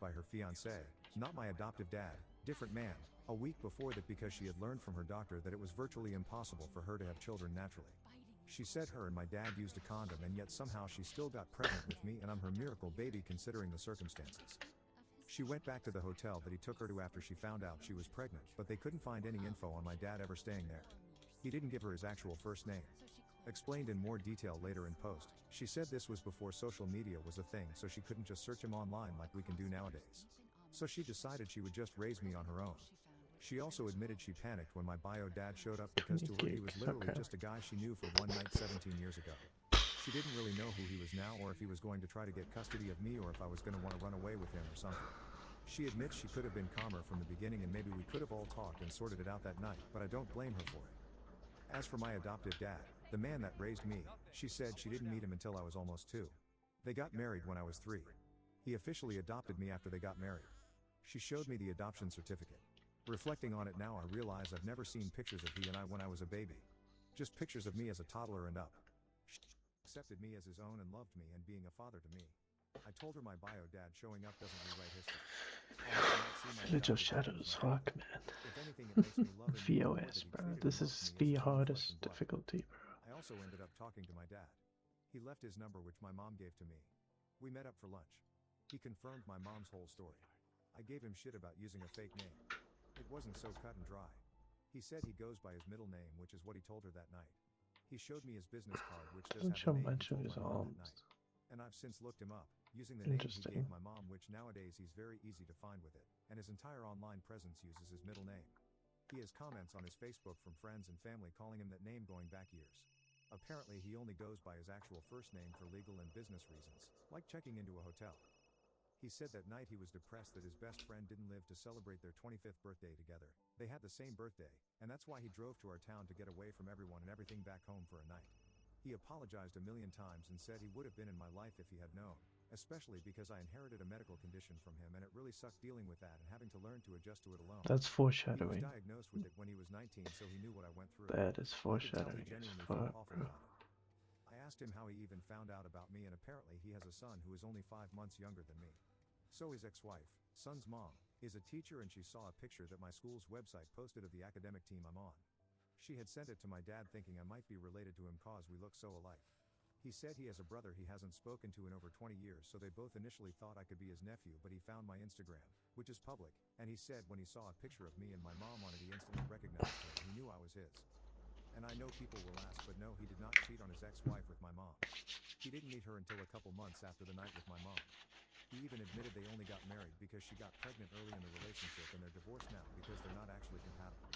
by her fiancé, not my adoptive dad, different man, a week before that because she had learned from her doctor that it was virtually impossible for her to have children naturally. She said her and my dad used a condom and yet somehow she still got pregnant with me and I'm her miracle baby considering the circumstances. She went back to the hotel that he took her to after she found out she was pregnant, but they couldn't find any info on my dad ever staying there. He didn't give her his actual first name. Explained in more detail later in post, she said this was before social media was a thing so she couldn't just search him online like we can do nowadays. So she decided she would just raise me on her own. She also admitted she panicked when my bio dad showed up because to her he was literally just a guy she knew for one night 17 years ago. She didn't really know who he was now or if he was going to try to get custody of me or if I was going to want to run away with him or something. She admits she could have been calmer from the beginning and maybe we could have all talked and sorted it out that night, but I don't blame her for it. As for my adoptive dad, the man that raised me, she said she didn't meet him until I was almost 2. They got married when I was 3. He officially adopted me after they got married. She showed me the adoption certificate. Reflecting on it now I realize I've never seen pictures of he and I when I was a baby. Just pictures of me as a toddler and up. She accepted me as his own and loved me and being a father to me. I told her my bio dad showing up doesn't rewrite history. Village of Shadows, fuck man. If anything, it makes me love him even more that VOS, he bro. treated This and is loved me the as his own flesh hardest and blood. difficulty, bro. I also ended up talking to my dad. He left his number which my mom gave to me. We met up for lunch. He confirmed my mom's whole story. I gave him shit about using a fake name. It wasn't so cut and dry. He said he goes by his middle name, which is what he told her that night. He showed me his business card which does Don't have show the name he much of told his my mom that arms. night. And I've since looked him up, using the name he Interesting. gave my mom which nowadays he's very easy to find with it, and his entire online presence uses his middle name. He has comments on his Facebook from friends and family calling him that name going back years. Apparently he only goes by his actual first name for legal and business reasons, like checking into a hotel. He said that night he was depressed that his best friend didn't live to celebrate their 25th birthday together. They had the same birthday, and that's why he drove to our town to get away from everyone and everything back home for a night. He apologized a million times and said he would have been in my life if he had known, especially because I inherited a medical condition from him and it really sucked dealing with that and having to learn to adjust to it alone. That's He was foreshadowing. diagnosed with it when he was 19 so he knew what I went through. That is I could tell he foreshadowing as genuinely felt fuck, awful bro. about it. I asked him how he even found out about me and apparently he has a son who is only 5 months younger than me. So his ex-wife, son's mom, is a teacher and she saw a picture that my school's website posted of the academic team I'm on. She had sent it to my dad thinking I might be related to him cause we look so alike. He said he has a brother he hasn't spoken to in over 20 years so they both initially thought I could be his nephew but he found my Instagram, which is public, and he said when he saw a picture of me and my mom on it he instantly recognized her and he knew I was his. And I know people will ask but no he did not cheat on his ex-wife with my mom. He didn't meet her until a couple months after the night with my mom. He even admitted they only got married because she got pregnant early in the relationship and they're divorced now because they're not actually compatible.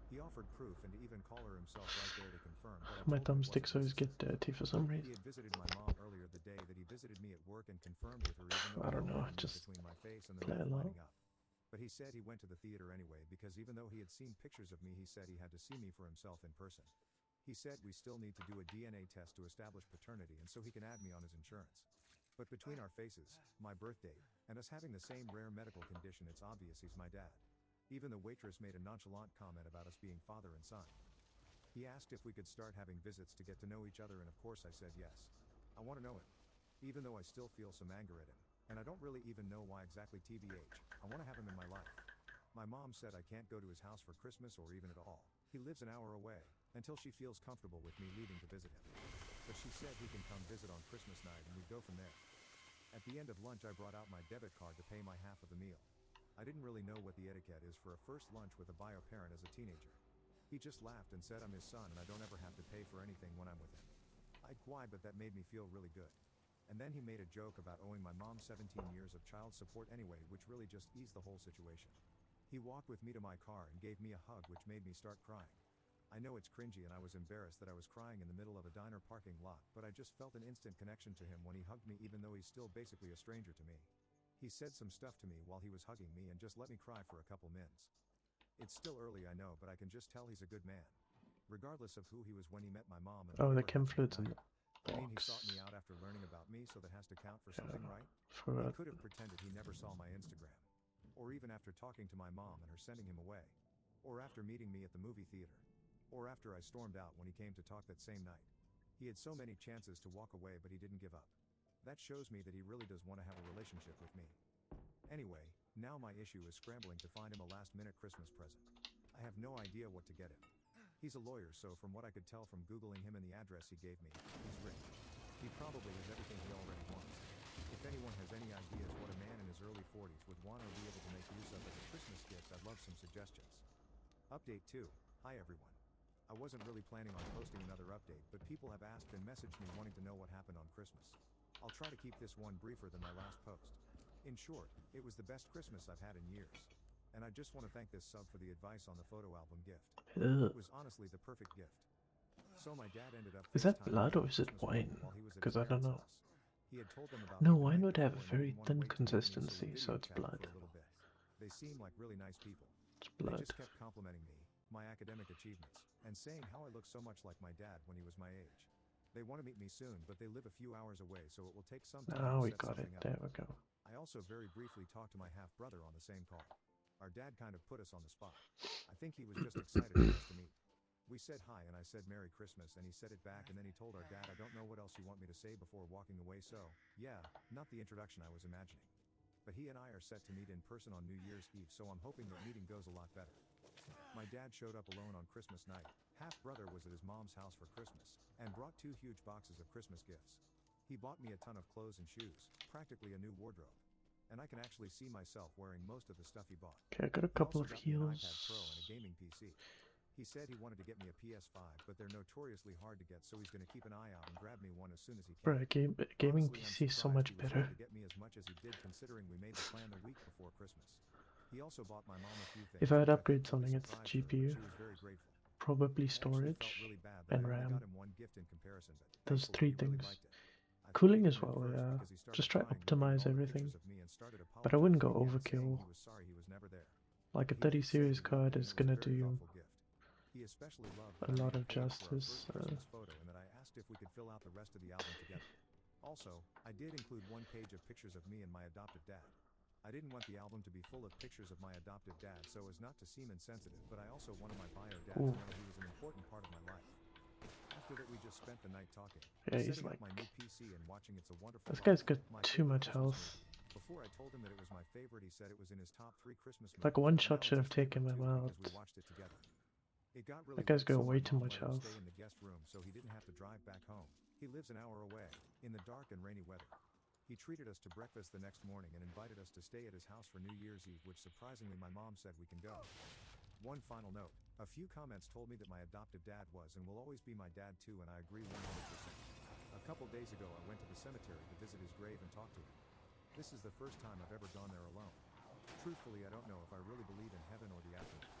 He offered proof and to even call her himself right there to confirm, but I My told him it thumbsticks wasn't always get necessary. dirty for some He reason. had visited my mom earlier the day that he visited me at work and confirmed with her even though I he don't know, had a just between my face and the play knife along. lining up. But he said he went to the theater anyway because even though he had seen pictures of me he said he had to see me for himself in person. He said we still need to do a DNA test to establish paternity and so he can add me on his insurance. But between our faces, my birth date, and us having the same rare medical condition it's obvious he's my dad. Even the waitress made a nonchalant comment about us being father and son. He asked if we could start having visits to get to know each other and of course I said yes. I want to know him. Even though I still feel some anger at him, and I don't really even know why exactly TBH, I want to have him in my life. My mom said I can't go to his house for Christmas or even at all. He lives an hour away, until she feels comfortable with me leaving to visit him. But she said he can come visit on Christmas night and we go from there. At the end of lunch I brought out my debit card to pay my half of the meal. I didn't really know what the etiquette is for a first lunch with a bio parent as a teenager. He just laughed and said I'm his son and I don't ever have to pay for anything when I'm with him. I cried but that made me feel really good. And then he made a joke about owing my mom 17 years of child support anyway which really just eased the whole situation. He walked with me to my car and gave me a hug which made me start crying. I know it's cringy and I was embarrassed that I was crying in the middle of a diner parking lot but I just felt an instant connection to him when he hugged me even though he's still basically a stranger to me. He said some stuff to me while he was hugging me and just let me cry for a couple minutes. It's still early I know but I can just tell he's a good man. Regardless of who he was when he met my mom and Oh, the whatever chem happened fluid's in that the night. I mean he sought box. me out after learning about me so that has to count for something, right? He For could have pretended he never saw my Instagram. Or even after talking to my mom and her sending him away. Or after meeting me at the movie theater. Or after I stormed out when he came to talk that same night. He had so many chances to walk away but he didn't give up. That shows me that he really does want to have a relationship with me. Anyway, now my issue is scrambling to find him a last-minute Christmas present. I have no idea what to get him. He's a lawyer, so from what I could tell from Googling him and the address he gave me, he's rich. He probably has everything he already wants. If anyone has any ideas what a man in his early 40s would want or be able to make use of as a Christmas gift, I'd love some suggestions. Update 2. Hi everyone. I wasn't really planning on posting another update, but people have asked and messaged me wanting to know what happened on Christmas. I'll try to keep this one briefer than my last post. In short, it was the best Christmas I've had in years. And I just want to thank this sub for the advice on the photo album gift. Ugh. It was honestly the perfect gift. So my dad ended up Is that FaceTiming blood me or on is it Christmas wine? morning while he was at his Because I don't parents' know. house. He had told them about No, me the wine night would have a before and very didn't want to thin wait to meet me, so we consistency, so video it's chatted blood. for a little bit. They seem like really nice people. It's They blood. just kept complimenting me, my academic achievements, and saying how I look so much like my dad when he was my age. They want to meet me soon, but they live a few hours away, so it will take some time Now to we set got it. something up. There we go. I also very briefly talked to my half-brother on the same call. Our dad kind of put us on the spot. I think he was just excited for us to meet. We said hi and I said Merry Christmas and he said it back and then he told our dad, I don't know what else you want me to say before walking away, so, yeah, not the introduction I was imagining. But he and I are set to meet in person on New Year's Eve, so I'm hoping that meeting goes a lot better. My dad showed up alone on Christmas night. Half-brother was at his mom's house for Christmas, and brought 2 huge boxes of Christmas gifts. He bought me a ton of clothes and shoes, practically a new wardrobe. And I can actually see myself wearing most of the stuff he bought. Okay, I got a He couple also of got me an heals. iPad Pro and a gaming PC. He said he wanted to get me a PS5, but they're notoriously hard to get, so he's going to keep an eye out and grab me one as soon as he can. Bruh, gaming Honestly, I'm PC is so surprised much he was better. willing to get me as much as he did, considering we made the plan the week before Christmas. He also bought my mom a few things. If I had which upgrade think something, really it's surprised her, but GPU, she was very grateful. probably I actually felt storage, really bad that and I only RAM. got him one gift in comparison, but Those thankfully 3 he really things. liked it. I Cooling hated as him at well, first yeah. because he started Just try crying looking optimize at all the everything. pictures of me and started But I wouldn't apologizing go again, saying overkill. he was sorry he was never there. Like a He 30 did say series he loved card it and is it was a gonna very do thoughtful gift. He especially loved that a I lot made of a page for our justice. first Christmas photo and that I asked if we could fill out the rest of the album together. Also, I did include 1 page of pictures of me and my adopted dad. I didn't want the album to be full of pictures of my adopted dad so as not to seem insensitive, but I also wanted my bio dad Ooh. to know he was an important part of my life. After that, we just spent the night talking, Yeah, he's setting like... up my new PC and watching It's a Wonderful This Life, guy's got my too favorite much Christmas health. movie. Before I told him that it was my favorite, he said it was in his top 3 Christmas movies. Like one but shot now should it's have his taken favorite him too, out. because we watched it together. It got really That guy's late, got so way my too mom much let him health. stay in the guest room so he didn't have to drive back home. He lives an hour away, in the dark and rainy weather. He treated us to breakfast the next morning and invited us to stay at his house for New Year's Eve, which surprisingly my mom said we can go. One final note. A few comments told me that my adopted dad was and will always be my dad too, and I agree 100%. A couple days ago I went to the cemetery to visit his grave and talk to him. This is the first time I've ever gone there alone. Truthfully, I don't know if I really believe in heaven or the afterlife.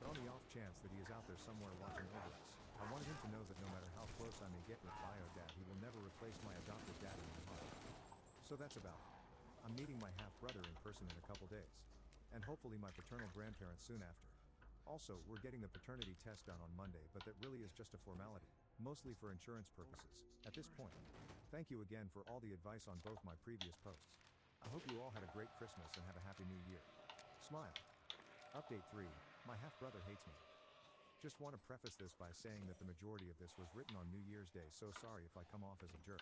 But on the off chance that he is out there somewhere watching over us, I wanted him to know that no matter how close I may get with bio dad, he will never replace my adopted dad in my heart. So that's about it. I'm meeting my half-brother in person in a couple days. And hopefully my paternal grandparents soon after. Also, we're getting the paternity test done on Monday, but that really is just a formality, mostly for insurance purposes, at this point. Thank you again for all the advice on both my previous posts. I hope you all had a great Christmas and have a happy new year. Smile. Update 3. My half-brother hates me. Just want to preface this by saying that the majority of this was written on New Year's Day, so sorry if I come off as a jerk.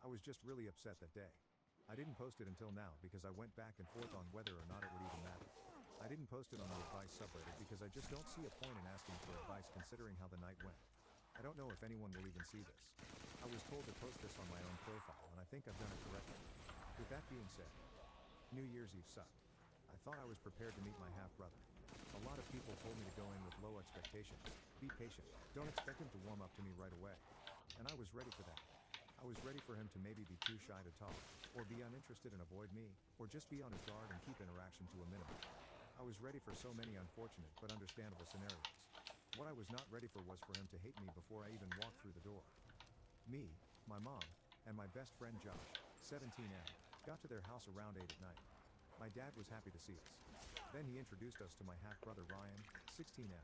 I was just really upset that day. I didn't post it until now because I went back and forth on whether or not it would even matter. I didn't post it on the advice subreddit because I just don't see a point in asking for advice considering how the night went. I don't know if anyone will even see this. I was told to post this on my own profile and I think I've done it correctly. With that being said, New Year's Eve sucked. I thought I was prepared to meet my half-brother. A lot of people told me to go in with low expectations. Be patient. Don't expect him to warm up to me right away. And I was ready for that. I was ready for him to maybe be too shy to talk, or be uninterested and avoid me, or just be on his guard and keep interaction to a minimum. I was ready for so many unfortunate but understandable scenarios. What I was not ready for was for him to hate me before I even walked through the door. Me, my mom, and my best friend Josh, 17M, got to their house around 8 at night. My dad was happy to see us. Then he introduced us to my half-brother Ryan, 16M.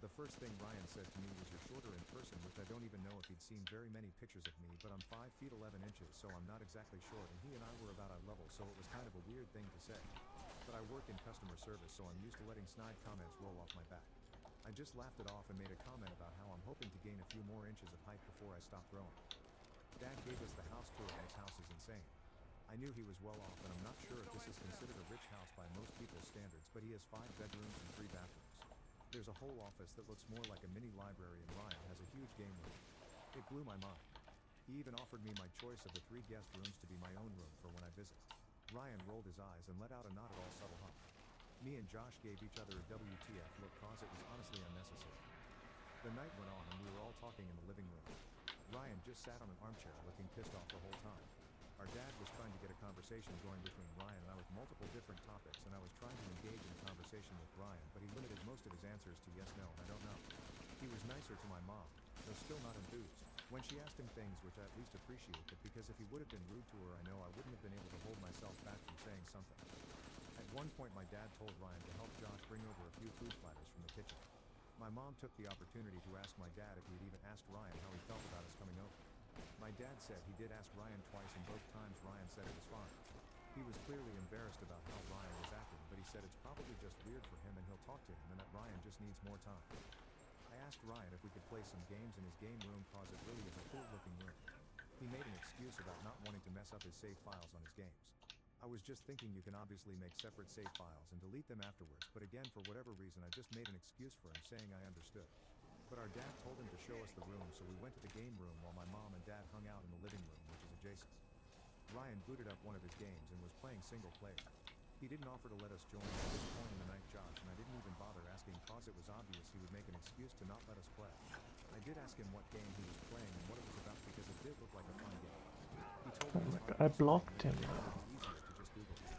The first thing Ryan said to me was, "You're shorter in person," which I don't even know if he'd seen very many pictures of me, but I'm 5 feet 11 inches, so I'm not exactly short, and he and I were about eye level, so it was kind of a weird thing to say. But I work in customer service, so I'm used to letting snide comments roll off my back. I just laughed it off and made a comment about how I'm hoping to gain a few more inches of height before I stop growing. Dad gave us the house tour and his house is insane. I knew he was well off, and I'm not sure if this is considered a rich house by most people's standards, but he has 5 bedrooms and 3 bathrooms. There's a whole office that looks more like a mini library, and Ryan has a huge game room. It blew my mind. He even offered me my choice of the 3 guest rooms to be my own room for when I visit. Ryan rolled his eyes and let out a not at all subtle hum. Me and Josh gave each other a WTF look, cause it was honestly unnecessary. The night went on and we were all talking in the living room. Ryan just sat on an armchair looking pissed off the whole time. Our dad was trying to get a conversation going between Ryan and I with multiple different topics, and I was trying to engage in a conversation with Ryan, but he limited most of his answers to yes, no, I don't know. He was nicer to my mom, though still not enthused, when she asked him things, which I at least appreciate, but because if he would have been rude to her, I know I wouldn't have been able to hold myself back from saying something. At one point my dad told Ryan to help Josh bring over a few food platters from the kitchen. My mom took the opportunity to ask my dad if he had even asked Ryan how he felt about us coming over. My dad said he did ask Ryan twice, and both times Ryan said it was fine. He was clearly embarrassed about how Ryan was acting, but he said it's probably just weird for him and he'll talk to him, and that Ryan just needs more time. I asked Ryan if we could play some games in his game room, cause it really is a cool looking room. He made an excuse about not wanting to mess up his save files on his games. I was just thinking you can obviously make separate save files and delete them afterwards, but again, for whatever reason, I just made an excuse for him, saying I understood. But our dad told him to show us the room, so we went to the game room while my mom and dad hung out in the living room, which is adjacent. Ryan booted up one of his games and was playing single player. He didn't offer to let us join at this point in the night, Josh, and I didn't even bother asking, cause it was obvious he would make an excuse to not let us play. I did ask him what game he was playing and what it was about, because it did look like a fun game. He told me Oh it was my hard god, to I explain, blocked and him. it would be easiest to just Google it.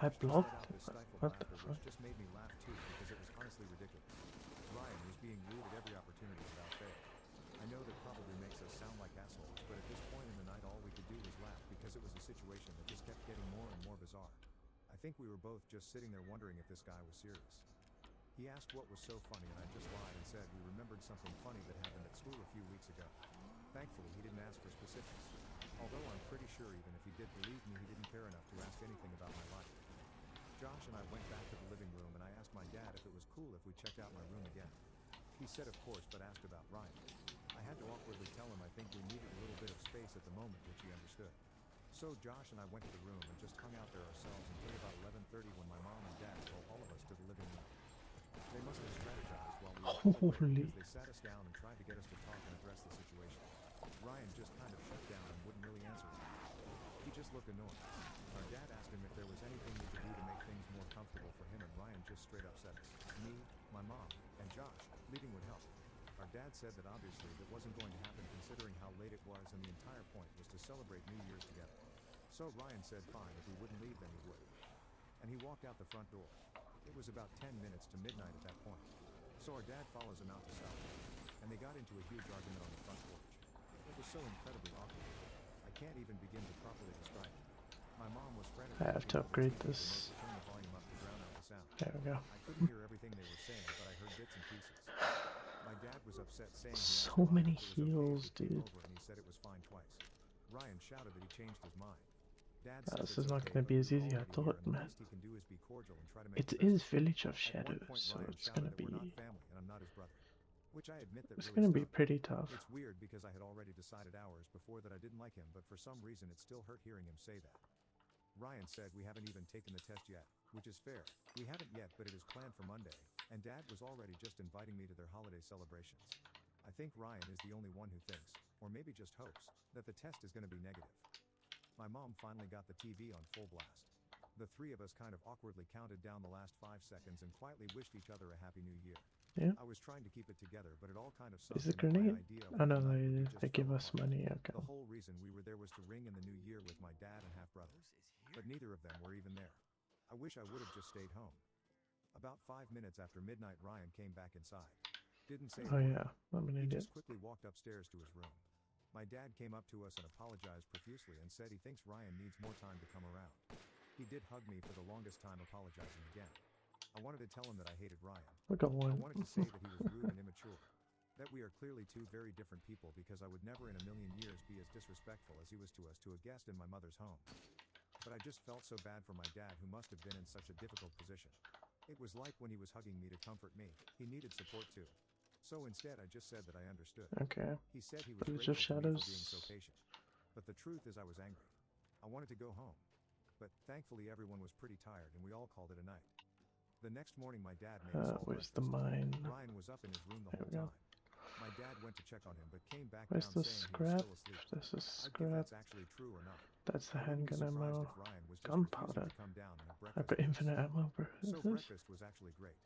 I Josh just let blocked out him. this stifled What the laughter, fuck? which just made me laugh too, because it was honestly ridiculous. Ryan was being rude at every opportunity without fail. I know that probably makes us sound like assholes, but at this point in the night all we could do was laugh, because it was a situation that just kept getting more and more bizarre. I think we were both just sitting there wondering if this guy was serious. He asked what was so funny, and I just lied and said we remembered something funny that happened at school a few weeks ago. Thankfully he didn't ask for specifics. Although I'm pretty sure even if he did believe me, he didn't care enough to ask anything about my life. Josh and I went back to the living room, and I asked my dad if it was cool if we checked out my room again. He said of course, but asked about Ryan. I had to awkwardly tell him I think we needed a little bit of space at the moment, which he understood. So Josh and I went to the room and just hung out there ourselves until about 11:30, when my mom and dad told all of us to the living room. They must have strategized while we were all away, Holy. because they sat us down and tried to get us to talk and address the situation. Ryan just kind of shut down and wouldn't really answer me. He just looked annoyed. Our dad asked him if there was anything we could do to make things more comfortable for him, and Ryan just straight up said us, me, my mom, and Josh, leaving would help. Our dad said that obviously that wasn't going to happen, considering how late it was, and the entire point was to celebrate New Year's together. So Ryan said fine, if we wouldn't leave then he would. And he walked out the front door. It was about 10 minutes to midnight at that point. So our dad follows him out to stop him, and they got into a huge argument on the front porch. It was so incredibly awkward. I can't even begin to properly describe it. My mom was I frantically have looking to for the upgrade TV this. remote to turn the volume up to drown out the sound. There we go. I couldn't hear everything they were saying, but I heard bits and pieces. My dad was upset, saying he asked So Ryan many if it was okay if heals, we came dude. over, and he said it was fine twice. Ryan shouted that he changed his mind. Dad Oh, said this it's is not okay, gonna but be we as were easy as I already here, thought, and the man. least he can do is be cordial and try to make It the best is of it. Village of At one Shadows, point so Ryan it's shouted gonna that we're not be family and I'm not his brother. Which I admit that it's really gonna be stung. pretty tough. It's weird because I had already decided hours before that I didn't like him, but for some reason it still hurt hearing him say that. Ryan said we haven't even taken the test yet, which is fair. We haven't yet, but it is planned for Monday, and Dad was already just inviting me to their holiday celebrations. I think Ryan is the only one who thinks, or maybe just hopes, that the test is going to be negative. My mom finally got the TV on full blast. The three of us kind of awkwardly counted down the last 5 seconds and quietly wished each other a happy new year. Yeah. I was trying to keep it together, but it all kind of sunk Is it in that my grenade? idea of Oh what no, the night would be they just give fell us apart. money. Okay. The whole reason we were there was to ring in the new year with my dad and half-brother. But neither of them were even there. I wish I would have just stayed home. About 5 minutes after midnight, Ryan came back inside. Didn't say a Oh word. yeah, I'm an He idiot. just quickly walked upstairs to his room. My dad came up to us and apologized profusely and said he thinks Ryan needs more time to come around. He did hug me for the longest time, apologizing again. I wanted to tell him that I hated Ryan. I got I one. wanted to say that he was rude and immature. That we are clearly two very different people, because I would never in a million years be as disrespectful as he was to us, to a guest in my mother's home. But I just felt so bad for my dad, who must have been in such a difficult position. It was like when he was hugging me to comfort me, he needed support too. So instead I just said that I understood. Okay. He said he was Village grateful of to me for being so Shadows. patient. But the truth is I was angry. I wanted to go home. But thankfully everyone was pretty tired and we all called it a night. The next morning my dad made us all Where's breakfast. the mine? Ryan was up in his room the There whole we go. time. My dad went to check on him but came back Where's down the saying he was scrap? still asleep. This is I'd give scrap. that's actually true or not. That's the I wouldn't be handgun surprised ammo. if Ryan was just refusing Gunpowder. to come down and have I breakfast got with us. infinite ammo, bro. So What's this? breakfast was actually great.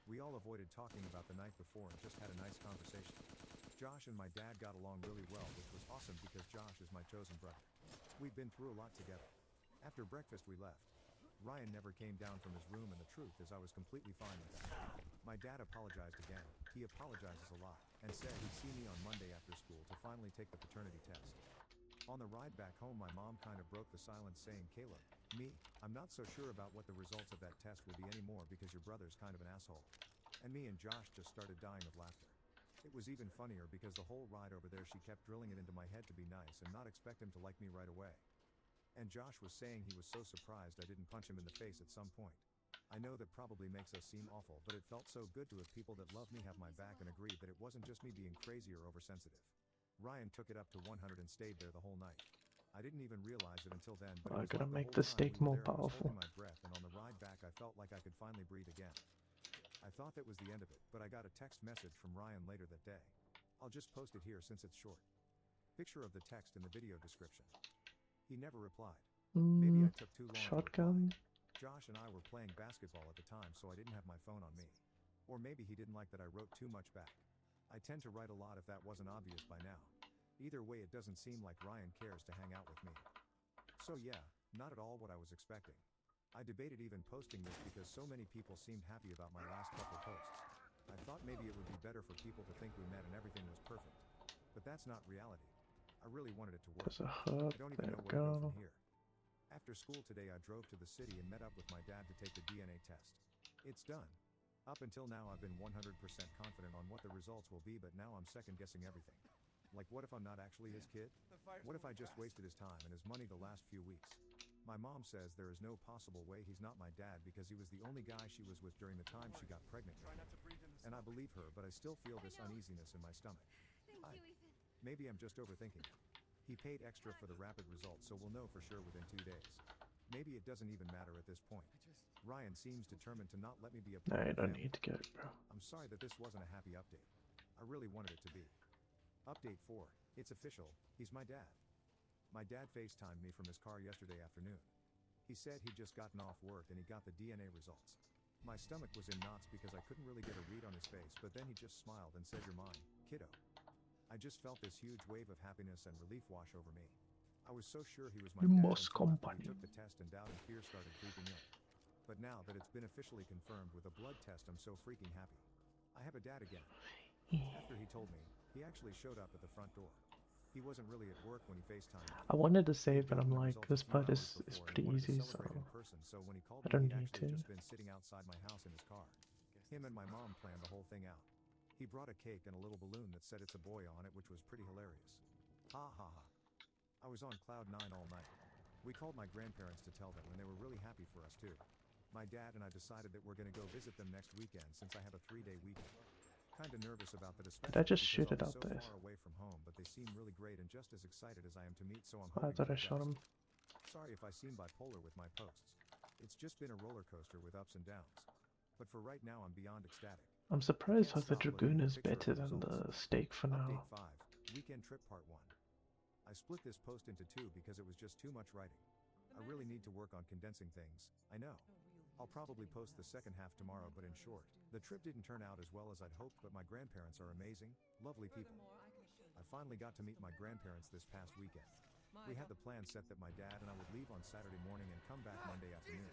We all avoided talking about the night before and just had a nice conversation. Josh and my dad got along really well, which was awesome because Josh is my chosen brother. We've been through a lot together. After breakfast we left. Ryan never came down from his room, and the truth is I was completely fine with that. My dad apologized again. He apologizes a lot, and said he'd see me on Monday after school to finally take the paternity test. On the ride back home my mom kind of broke the silence saying, "Caleb, I'm not so sure about what the results of that test will be anymore because your brother's kind of an asshole." And me and Josh just started dying of laughter. It was even funnier because the whole ride over there she kept drilling it into my head to be nice and not expect him to like me right away. And Josh was saying he was so surprised I didn't punch him in the face at some point. I know that probably makes us seem awful, but it felt so good to have people that love me have my back and agree that it wasn't just me being crazy or oversensitive. Ryan took it up to 100 and stayed there the whole night. I didn't even realize it until then, but I it was gotta like make the the whole steak time we more were there, I was powerful. holding my breath, and on the ride back I felt like I could finally breathe again. I thought that was the end of it, but I got a text message from Ryan later that day. I'll just post it here since it's short. Picture of the text in the video description. He never replied. Maybe I took too long to reply. Shotgun. Josh and I were playing basketball at the time, so I didn't have my phone on me. Or maybe he didn't like that I wrote too much back. I tend to write a lot if that wasn't obvious by now. Either way, it doesn't seem like Ryan cares to hang out with me. So yeah, not at all what I was expecting. I debated even posting this because so many people seemed happy about my last couple posts. I thought maybe it would be better for people to think we met and everything was perfect. But that's not reality. I really wanted it to work. There's a hub. I don't even There know we where to go go. from here. After school today I drove to the city and met up with my dad to take the DNA test. It's done. Up until now I've been 100% confident on what the results will be, but now I'm second guessing everything. Like, what if I'm not actually his kid? What if I just wasted his time and his money the last few weeks? My mom says there is no possible way he's not my dad because he was the only guy she was with during the time she got pregnant with me. And I believe her, but I still feel this uneasiness in my stomach. Maybe I'm just overthinking it. He paid extra for the rapid results, so we'll know for sure within 2 days. Maybe it doesn't even matter at this point. Ryan seems determined to not let me be a No, part you of the don't family. need to get it, bro. I'm sorry that this wasn't a happy update. I really wanted it to be. Update 4. It's official. He's my dad. My dad FaceTimed me from his car yesterday afternoon. He said he'd just gotten off work and he got the DNA results. My stomach was in knots because I couldn't really get a read on his face, but then he just smiled and said, "You're mine, kiddo." I just felt this huge wave of happiness and relief wash over me. I was so sure he was my You dad must until after we company. took the test and doubt and fear started creeping in. But now that it's been officially confirmed with a blood test, I'm so freaking happy. I have a dad again. After he told me, he actually showed up at the front door. He wasn't really at work when he FaceTimed me. I wanted to He save, had but I'm gotten the like, results a this few part hours is before and pretty he wanted to easy, so celebrate in person, so when he called I me, don't he'd need actually to. just been sitting outside my house in his car. Him and my mom planned the whole thing out. He brought a cake and a little balloon that said "It's a boy" on it, which was pretty hilarious. Ha ha ha. I was on cloud 9 all night. We called my grandparents to tell them, and they were really happy for us too. My dad and I decided that we're gonna go visit them next weekend since I have a 3-day weekend. Kinda nervous about that, Did I especially just because shoot I'll it be out so there? far away from home, but they seem really great and just as excited as I am to meet, so I'm I hoping thought for I the shot best. him. Sorry if I seem bipolar with my posts. It's just been a roller coaster with ups and downs. But for right now I'm beyond ecstatic. I'm I surprised can't how the stop looking Dragoon at is the picture better of the than results. the steak for Update now. 5, Weekend Trip Part 1. I split this post into 2 because it was just too much writing. I really need to work on condensing things, I know. I'll probably post the second half tomorrow, but in short, the trip didn't turn out as well as I'd hoped, but my grandparents are amazing, lovely people. I finally got to meet my grandparents this past weekend. We had the plan set that my dad and I would leave on Saturday morning and come back Monday afternoon.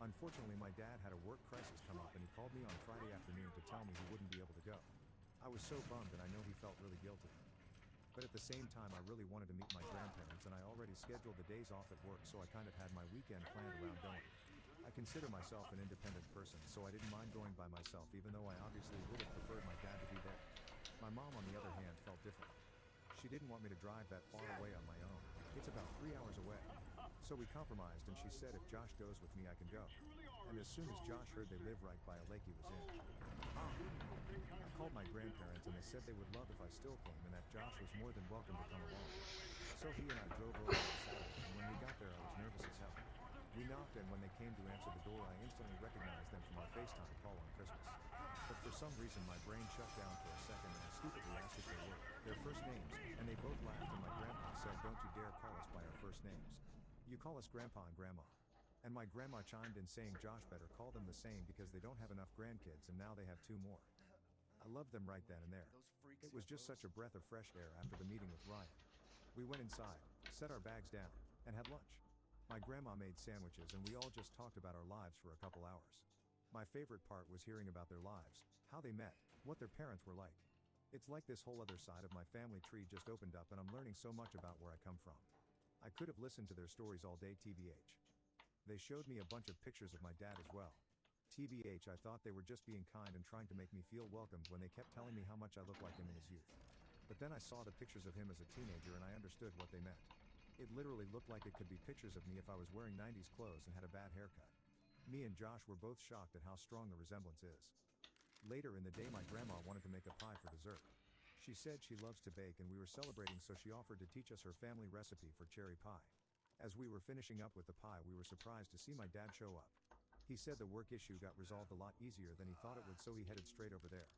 Unfortunately, my dad had a work crisis come up and he called me on Friday afternoon to tell me he wouldn't be able to go. I was so bummed and I know he felt really guilty. But at the same time I really wanted to meet my grandparents and I already scheduled the days off at work, so I kind of had my weekend planned around going. I consider myself an independent person, so I didn't mind going by myself, even though I obviously would have preferred my dad to be there. My mom, on the other hand, felt different. She didn't want me to drive that far away on my own. It's about 3 hours away. So we compromised and she said if Josh goes with me I can go. And as soon as Josh heard they live right by a lake, he was in. I called my grandparents and they said they would love if I still came and that Josh was more than welcome to come along. So he and I drove over on Saturday, and when we got there I was nervous as hell. We knocked, and when they came to answer the door I instantly recognized them from our FaceTime call on Christmas. But for some reason my brain shut down for a second and I stupidly asked if they were their first names, and they both laughed and my grandpa said, "Don't you dare call us by our first names. You call us Grandpa and Grandma." And my grandma chimed in saying Josh better call them the same because they don't have enough grandkids and now they have 2 more. I loved them right then and there. It was just such a breath of fresh air after the meeting with Ryan. We went inside, set our bags down, and had lunch. My grandma made sandwiches and we all just talked about our lives for a couple hours. My favorite part was hearing about their lives, how they met, what their parents were like. It's like this whole other side of my family tree just opened up and I'm learning so much about where I come from. I could have listened to their stories all day TBH. They showed me a bunch of pictures of my dad as well. TBH, I thought they were just being kind and trying to make me feel welcomed when they kept telling me how much I looked like him in his youth. But then I saw the pictures of him as a teenager and I understood what they meant. It literally looked like it could be pictures of me if I was wearing 90s clothes and had a bad haircut. Me and Josh were both shocked at how strong the resemblance is. Later in the day my grandma wanted to make a pie for dessert. She said she loves to bake and we were celebrating, so she offered to teach us her family recipe for cherry pie. As we were finishing up with the pie we were surprised to see my dad show up. He said the work issue got resolved a lot easier than he thought it would, so he headed straight over there.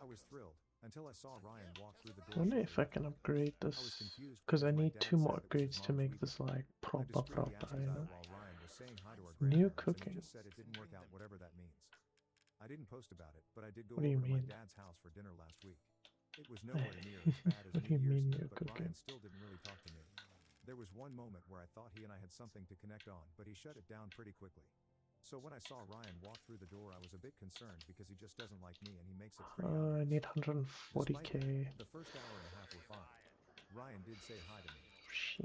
I was thrilled, until I saw Ryan walk through the I door wonder shortly if I can after. upgrade I was this, confused because I because my need dad 2 more said it was his upgrades to mom's make this weekend. like I proper, discreetly asked you about know. it while Ryan was saying hi to our New grandparents, and he cooking. just said it didn't work out, whatever that means. I didn't post about it, but I did go What do you over to my mean? dad's house for dinner last week. It was nowhere near as bad as What do New you Year's mean Eve, new but cooking? Ryan still didn't really talk to me. There was one moment where I thought he and I had something to connect on, but he shut it down pretty quickly. So when I saw Ryan walk through the door I was a bit concerned because he just doesn't like me and he makes it pretty I obvious. need Despite that, 140k. the first hour and a half were fine. Ryan did say hi to me.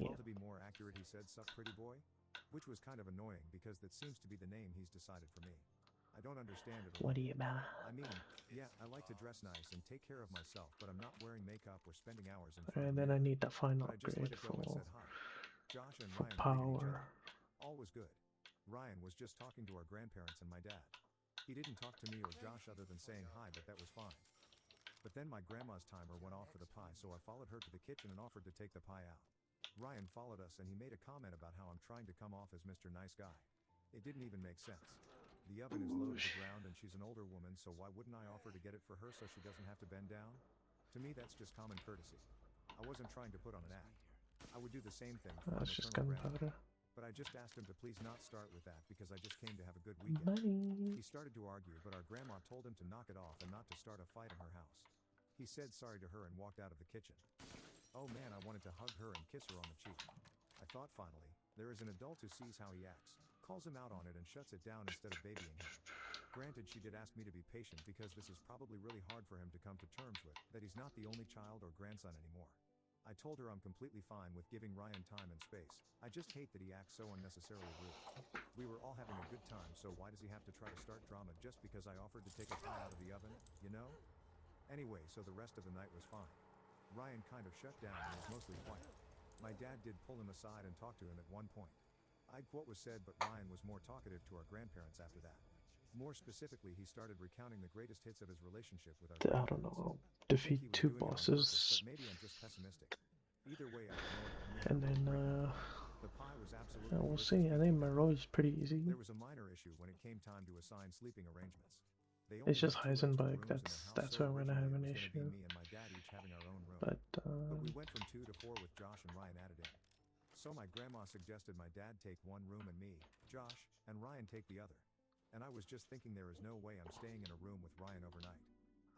Well, Shit. to be more accurate, he said, "Sup, pretty boy?" Which was kind of annoying because that seems to be the name he's decided for me. I don't understand it or What like do it. you mean? I mean, yeah, I like to dress nice and take care of myself, but I'm not wearing makeup or spending hours in front of And a then I mirror. need the final But I just let upgrade it go and for said hi. Josh and for Ryan greeted each power. other. All was good. Ryan was just talking to our grandparents and my dad. He didn't talk to me or Josh other than saying hi, but that was fine. But then my grandma's timer went off for the pie, so I followed her to the kitchen and offered to take the pie out. Ryan followed us and he made a comment about how I'm trying to come off as Mr. Nice Guy. It didn't even make sense. The oven is low to the ground and she's an older woman, so why wouldn't I offer to get it for her so she doesn't have to bend down? To me that's just common courtesy. I wasn't trying to put on an act. I would do the same thing for my That's just maternal grandma. gunpowder. But I just asked him to please not start with that because I just came to have a good weekend. Money. He started to argue, but our grandma told him to knock it off and not to start a fight in her house. He said sorry to her and walked out of the kitchen. Oh man, I wanted to hug her and kiss her on the cheek. I thought finally, there is an adult who sees how he acts, calls him out on it and shuts it down instead of babying him. Granted, she did ask me to be patient because this is probably really hard for him to come to terms with, that he's not the only child or grandson anymore. I told her I'm completely fine with giving Ryan time and space. I just hate that he acts so unnecessarily rude. We were all having a good time, so why does he have to try to start drama just because I offered to take a pie out of the oven, you know? Anyway, so the rest of the night was fine. Ryan kind of shut down and was mostly quiet. My dad did pull him aside and talk to him at one point. I'd quote was said, but Ryan was more talkative to our grandparents after that. More specifically, he started recounting the greatest hits of his relationship with our I don't grandparents. know. I think Defeat he was 2 doing it on purpose, bosses, but maybe I'm just pessimistic. Either way, I ignored it and we had and a really then great night. The pie was absolutely we'll delicious see. I think my role is pretty easy. There was a minor issue when it came time to assign sleeping arrangements. They It's only just had 2 extra Heisenberg. rooms in their house, That's so where I'm gonna have originally an it was going to be issue. me and my dad each having our own room. But But we went from 2 to 4 with Josh and Ryan added in. So my grandma suggested my dad take one room and me, Josh, and Ryan take the other. And I was just thinking there is no way I'm staying in a room with Ryan overnight.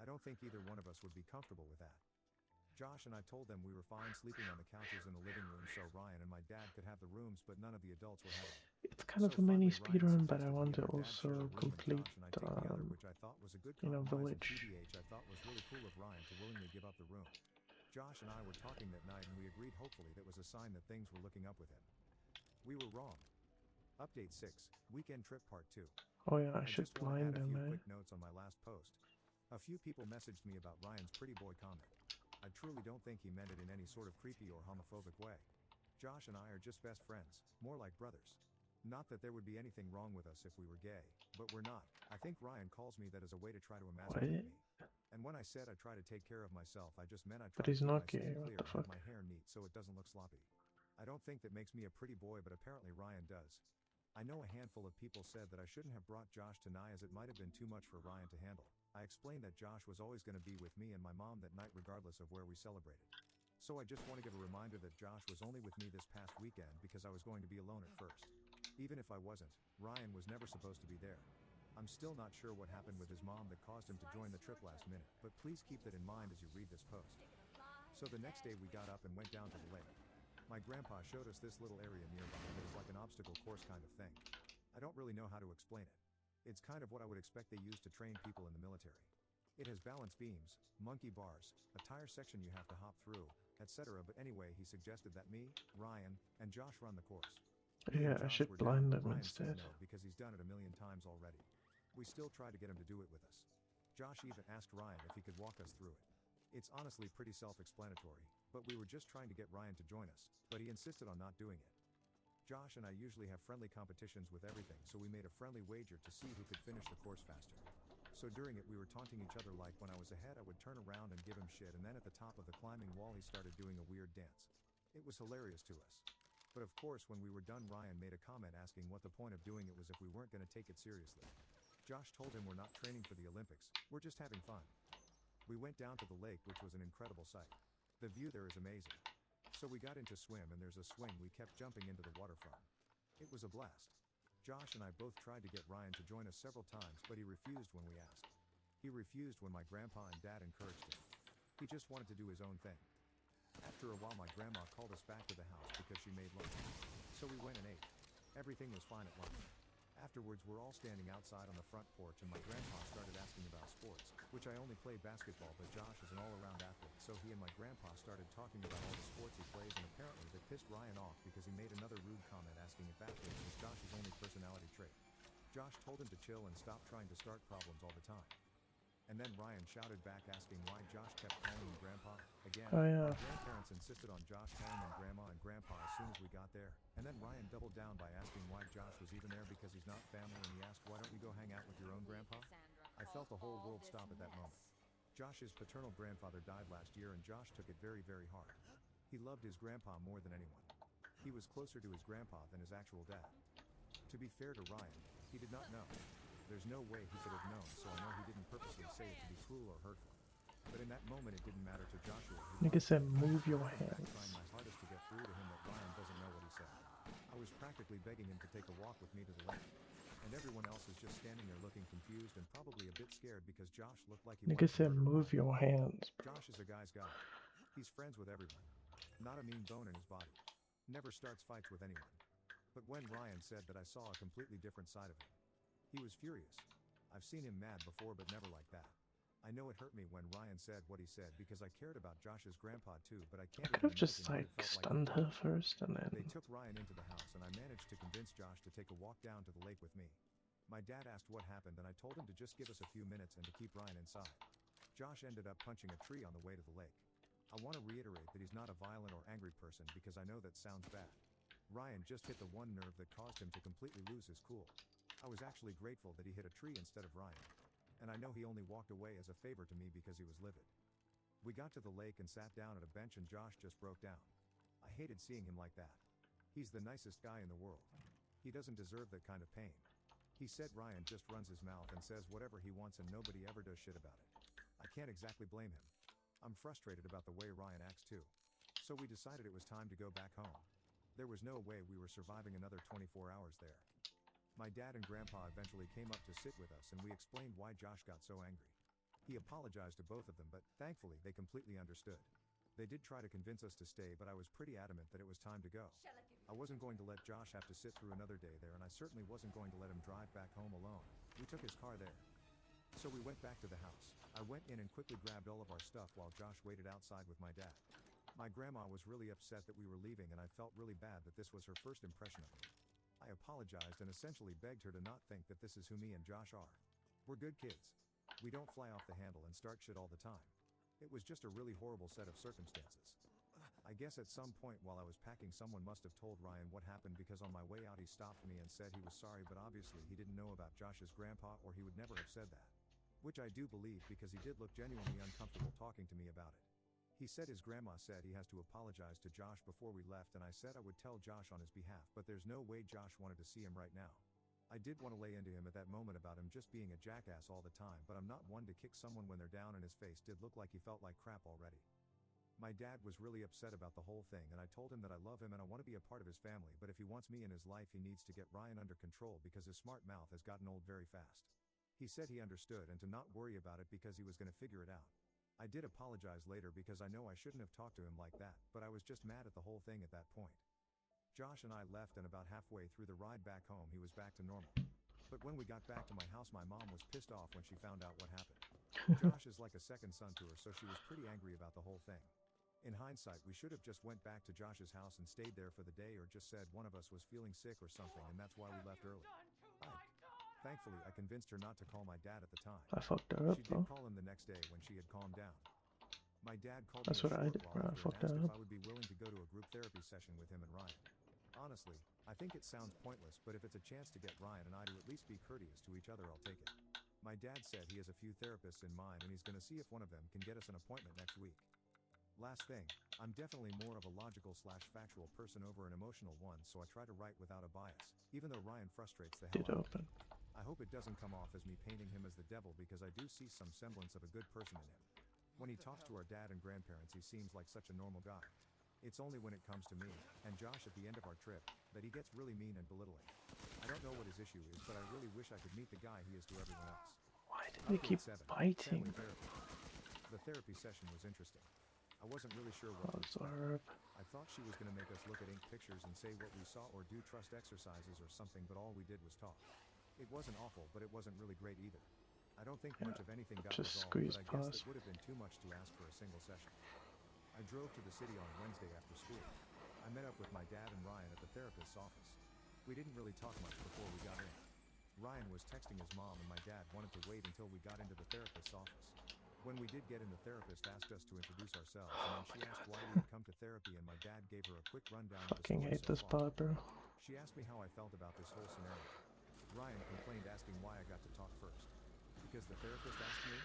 I don't think either one of us would be comfortable with that. Josh and I told them we were fine sleeping on the couches in the living room so Ryan and my dad could have the rooms, but none of the adults were having it. it's kind of So a mini finally Ryan speedrun, but I suggested want me to and our dad share a also room and complete, Josh and I take the other, which I thought was a good you know, compromise, and village. TBH I thought was really cool of Ryan to willingly give up the room. Josh and I were talking that night and we agreed hopefully that was a sign that things were looking up with him. We were wrong. Update 6, Weekend Trip Part 2. Oh yeah, I I should just want to blind add a them, few eh? quick notes on my last post. A few people messaged me about Ryan's pretty boy comment. I truly don't think he meant it in any sort of creepy or homophobic way. Josh and I are just best friends, more like brothers. Not that there would be anything wrong with us if we were gay, but we're not. I think Ryan calls me that as a way to try to emasculate me. And when I said I try to take care of myself, I just meant I try But to he's keep not my skin gay, what clear the and have fuck? my hair neat so it doesn't look sloppy. I don't think that makes me a pretty boy, but apparently Ryan does. I know a handful of people said that I shouldn't have brought Josh to Nye as it might have been too much for Ryan to handle. I explained that Josh was always going to be with me and my mom that night regardless of where we celebrated. So I just want to give a reminder that Josh was only with me this past weekend because I was going to be alone at first. Even if I wasn't, Ryan was never supposed to be there. I'm still not sure what happened with his mom that caused him to join the trip last minute, but please keep that in mind as you read this post. So the next day we got up and went down to the lake. My grandpa showed us this little area nearby that is like an obstacle course kind of thing. I don't really know how to explain it. It's kind of what I would expect they use to train people in the military. It has balance beams, monkey bars, a tire section you have to hop through, etc. But anyway, he suggested that me, Ryan, and Josh run the course. Me and Yeah, I Josh should were down, blind but them Ryan said instead. no because he's done it a million times already. We still try to get him to do it with us. Josh even asked Ryan if he could walk us through it. It's honestly pretty self-explanatory, but we were just trying to get Ryan to join us, but he insisted on not doing it. Josh and I usually have friendly competitions with everything, so we made a friendly wager to see who could finish the course faster. So during it we were taunting each other, like when I was ahead I would turn around and give him shit, and then at the top of the climbing wall he started doing a weird dance. It was hilarious to us. But of course when we were done Ryan made a comment asking what the point of doing it was if we weren't going to take it seriously. Josh told him we're not training for the Olympics, we're just having fun. We went down to the lake, which was an incredible sight. The view there is amazing. So we got into swim and there's a swing, we kept jumping into the water from. It was a blast. Josh and I both tried to get Ryan to join us several times, but he refused when we asked. He refused when my grandpa and dad encouraged him. He just wanted to do his own thing. After a while my grandma called us back to the house because she made lunch. So we went and ate. Everything was fine at lunch. Afterwards we're all standing outside on the front porch and my grandpa started asking about sports, which I only play basketball, but Josh is an all-around athlete, so he and my grandpa started talking about all the sports he plays, and apparently that pissed Ryan off because he made another rude comment asking if athletes was Josh's only personality trait. Josh told him to chill and stop trying to start problems all the time. And then Ryan shouted back asking why Josh kept calling him Grandpa. Again, Oh my yeah. grandparents insisted on Josh calling him Grandma and Grandpa as soon as we got there. And then Ryan doubled down by asking why Josh was even there because he's not family, and he asked why don't you go hang out with your own grandpa? I felt the whole world stop at that moment. Josh's paternal grandfather died last year and Josh took it very, very hard. He loved his grandpa more than anyone. He was closer to his grandpa than his actual dad. To be fair to Ryan, he did not know. There's no way he could have known, so I know he didn't purposely say it to be cruel or hurtful. But in that moment it didn't matter to Joshua. Nigga said move your Trying hands. my hardest to get through to him that Ryan doesn't know what he said. I was practically begging him to take a walk with me to the lake. And everyone else is just standing there looking confused and probably a bit scared because Josh looked like he Nigga wanted to said murder move Ryan. your hands. Josh is a guy's guy. He's friends with everyone. Not a mean bone in his body. Never starts fights with anyone. But when Ryan said that, I saw a completely different side of him. He was furious. I've seen him mad before, but never like that. I know it hurt me when Ryan said what he said because I cared about Josh's grandpa too, but I I can't could even have just imagine what like it felt like stunned for her Josh. first and They then took Ryan into the house and I managed to convince Josh to take a walk down to the lake with me. My dad asked what happened and I told him to just give us a few minutes and to keep Ryan inside. Josh ended up punching a tree on the way to the lake. I want to reiterate that he's not a violent or angry person because I know that sounds bad. Ryan just hit the one nerve that caused him to completely lose his cool. I was actually grateful that he hit a tree instead of Ryan. And I know he only walked away as a favor to me because he was livid. We got to the lake and sat down at a bench and Josh just broke down. I hated seeing him like that. He's the nicest guy in the world. He doesn't deserve that kind of pain. He said Ryan just runs his mouth and says whatever he wants and nobody ever does shit about it. I can't exactly blame him. I'm frustrated about the way Ryan acts too. So we decided it was time to go back home. There was no way we were surviving another 24 hours there. My dad and grandpa eventually came up to sit with us and we explained why Josh got so angry. He apologized to both of them, but thankfully they completely understood. They did try to convince us to stay, but I was pretty adamant that it was time to go. I wasn't going to let Josh have to sit through another day there, and I certainly wasn't going to let him drive back home alone. We took his car there. So we went back to the house. I went in and quickly grabbed all of our stuff while Josh waited outside with my dad. My grandma was really upset that we were leaving and I felt really bad that this was her first impression of me. I apologized and essentially begged her to not think that this is who me and Josh are. We're good kids. We don't fly off the handle and start shit all the time. It was just a really horrible set of circumstances. I guess at some point while I was packing someone must have told Ryan what happened because on my way out he stopped me and said he was sorry, but obviously he didn't know about Josh's grandpa or he would never have said that. Which I do believe because he did look genuinely uncomfortable talking to me about it. He said his grandma said he has to apologize to Josh before we left, and I said I would tell Josh on his behalf, but there's no way Josh wanted to see him right now. I did want to lay into him at that moment about him just being a jackass all the time, but I'm not one to kick someone when they're down, and his face did look like he felt like crap already. My dad was really upset about the whole thing, and I told him that I love him and I want to be a part of his family, but if he wants me in his life he needs to get Ryan under control because his smart mouth has gotten old very fast. He said he understood and to not worry about it because he was going to figure it out. I did apologize later because I know I shouldn't have talked to him like that, but I was just mad at the whole thing at that point. Josh and I left, and about halfway through the ride back home he was back to normal. But when we got back to my house my mom was pissed off when she found out what happened. Josh is like a second son to her, so she was pretty angry about the whole thing. In hindsight, we should have just went back to Josh's house and stayed there for the day, or just said one of us was feeling sick or something, and that's why we left early. Thankfully, I convinced her not to call my dad at the time. I fucked her up, She bro. did call him the next day when she had calmed down. My dad called That's me a what I short did, while bro. I after and fucked asked her if up. I would be willing to go to a group therapy session with him and Ryan. Honestly, I think it sounds pointless, but if it's a chance to get Ryan and I to at least be courteous to each other, I'll take it. My dad said he has a few therapists in mind and he's going to see if one of them can get us an appointment next week. Last thing, I'm definitely more of a logical/factual person over an emotional one, so I try to write without a bias, even though Ryan frustrates the hell Did out of open. me. I hope it doesn't come off as me painting him as the devil, because I do see some semblance of a good person in him. When he talks to our dad and grandparents he seems like such a normal guy. It's only when it comes to me, and Josh at the end of our trip, that he gets really mean and belittling. I don't know what his issue is, but I really wish I could meet the guy he is to everyone else. Why did they keep Update 7. biting? Family therapy. The therapy session was interesting. I wasn't really sure what to expect. Absorb. I thought she was going to make us look at ink pictures and say what we saw or do trust exercises or something, but all we did was talk. It wasn't awful, but it wasn't really great either. I don't think much of anything got Just resolved, squeeze but I guess pause. that would have been too much to ask for a single session. I drove to the city on Wednesday after school. I met up with my dad and Ryan at the therapist's office. We didn't really talk much before we got in. Ryan was texting his mom and my dad wanted to wait until we got into the therapist's office. When we did get in, the therapist asked us to introduce ourselves, and then she asked why we had come to therapy, and my dad gave her a quick rundown of the Fucking story hate so this far. pod, bro. She asked me how I felt about this whole scenario. Ryan complained, asking why I got to talk first. Because the therapist asked me?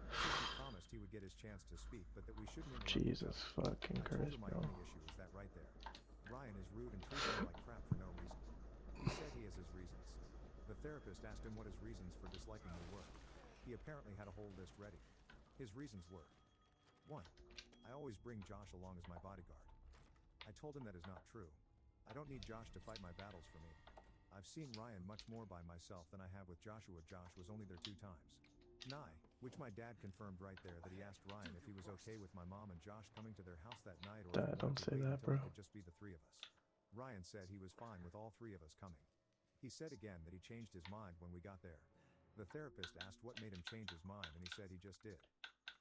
Since he promised he would get his chance to speak, but that we shouldn't interrupt each Jesus other. fucking I told Christ, her my bro. only issue is that right there. Ryan is rude and treats me like crap for no reason. He said he has his reasons. The therapist asked him what his reasons for disliking me were. He apparently had a whole list ready. His reasons were: 1. I always bring Josh along as my bodyguard. I told him that is not true. I don't need Josh to fight my battles for me. I've seen Ryan much more by myself than I have with Joshua. Josh was only there 2 times. Nye, which my dad confirmed right there, that he asked Ryan if he was okay with my mom and Josh coming to their house that night, or if Dad, he don't wanted to say wait that, until bro. it could just be the 3 of us. Ryan said he was fine with all 3 of us coming. He said again that he changed his mind when we got there. The therapist asked what made him change his mind, and he said he just did.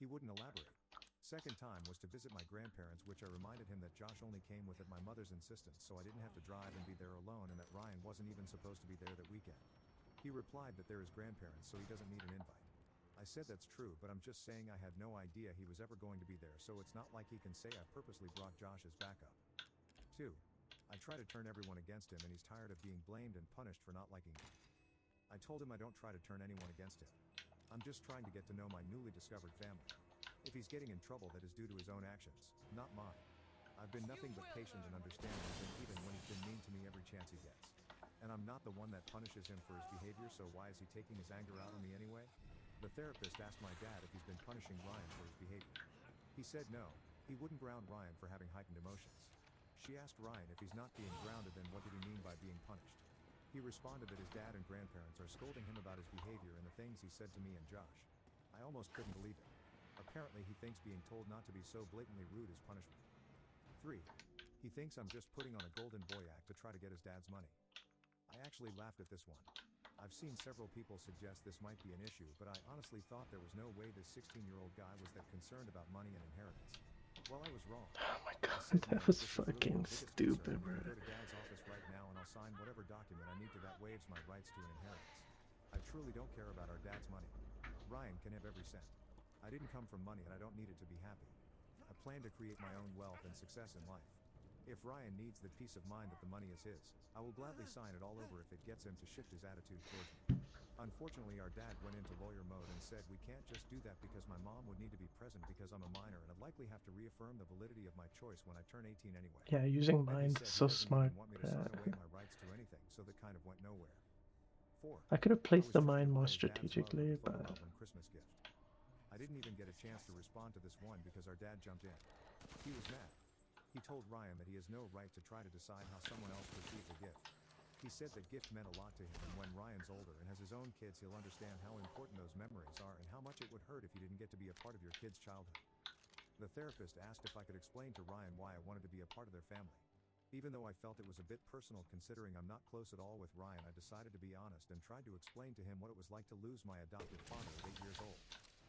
He wouldn't elaborate. Second time was to visit my grandparents, which I reminded him that Josh only came with at my mother's insistence, so I didn't have to drive and be there alone, and that Ryan wasn't even supposed to be there that weekend. He replied that they're his grandparents, so he doesn't need an invite. I said that's true, but I'm just saying I had no idea he was ever going to be there, so it's not like he can say I purposely brought Josh as backup. 2. I try to turn everyone against him, and he's tired of being blamed and punished for not liking me. I told him I don't try to turn anyone against him. I'm just trying to get to know my newly discovered family. If he's getting in trouble, that is due to his own actions, not mine. I've been nothing but patient and understanding with him, even when he's been mean to me every chance he gets. And I'm not the one that punishes him for his behavior, so why is he taking his anger out on me anyway? The therapist asked my dad if he's been punishing Ryan for his behavior. He said no, he wouldn't ground Ryan for having heightened emotions. She asked Ryan if he's not being grounded, then what did he mean by being punished? He responded that his dad and grandparents are scolding him about his behavior and the things he said to me and Josh. I almost couldn't believe it. Apparently he thinks being told not to be so blatantly rude is punishment. 3. He thinks I'm just putting on a golden boy act to try to get his dad's money. I actually laughed at this one. I've seen several people suggest this might be an issue, but I honestly thought there was no way this 16-year-old guy was that concerned about money and inheritance. Well, I was wrong. Oh my I god, said, that "Man, was if this is really fucking your biggest stupid, concern, bro. we can go to Dad's office right now and I'll sign whatever document I need to that waives my rights to an inheritance. I truly don't care about our dad's money. Ryan can have every cent. I didn't come from money and I don't need it to be happy. I plan to create my own wealth and success in life. If Ryan needs the peace of mind that the money is his, I will gladly sign it all over if it gets him to shift his attitude towards me. Unfortunately, our dad went into lawyer mode and said we can't just do that because my mom would need to be present because I'm a minor and I'd likely have to reaffirm the validity of my choice when I turn 18 anyway. Yeah, using Then he mind said is he so doesn't smart. even want me to sign away my rights to anything, so that kind of went nowhere. 4. I could have I placed was the trying mine to more buy his dad's mug with strategically, the photo but album Christmas gift. I didn't even get a chance to respond to this one because our dad jumped in. He was mad. He told Ryan that he has no right to try to decide how someone else perceives a gift. He said that gift meant a lot to him, and when Ryan's older and has his own kids, he'll understand how important those memories are and how much it would hurt if you didn't get to be a part of your kid's childhood. The therapist asked if I could explain to Ryan why I wanted to be a part of their family. Even though I felt it was a bit personal considering I'm not close at all with Ryan, I decided to be honest and tried to explain to him what it was like to lose my adopted father at 8 years old.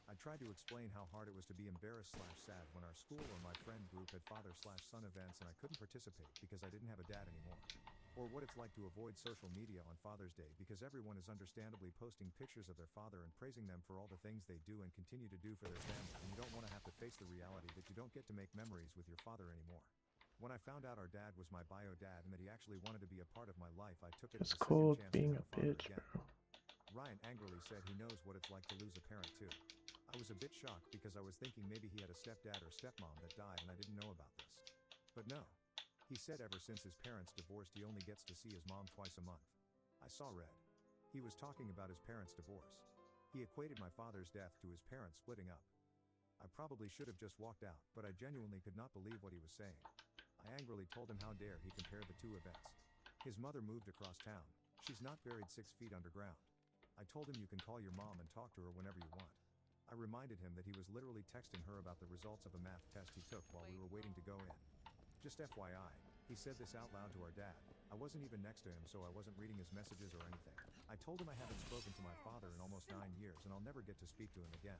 I tried to explain how hard it was to be embarrassed/sad when our school or my friend group had father/son events and I couldn't participate because I didn't have a dad anymore. Or what it's like to avoid social media on Father's Day because everyone is understandably posting pictures of their father and praising them for all the things they do and continue to do for their family, and you don't want to have to face the reality that you don't get to make memories with your father anymore. When I found out our dad was my bio dad and that he actually wanted to be a part of my life, I took it as it's a second called chance to being have a a father bitch, again. bro. Ryan angrily said he knows what it's like to lose a parent too. I was a bit shocked because I was thinking maybe he had a stepdad or stepmom that died and I didn't know about this. But no. He said ever since his parents divorced he only gets to see his mom twice a month. I saw red. He was talking about his parents' divorce. He equated my father's death to his parents splitting up. I probably should have just walked out, but I genuinely could not believe what he was saying. I angrily told him how dare he compare the two events. His mother moved across town. She's not buried 6 feet underground. I told him you can call your mom and talk to her whenever you want. I reminded him that he was literally texting her about the results of a math test he took while we were waiting to go in. Just FYI, he said this out loud to our dad. I wasn't even next to him, so I wasn't reading his messages or anything. I told him I haven't spoken to my father in almost 9 years and I'll never get to speak to him again.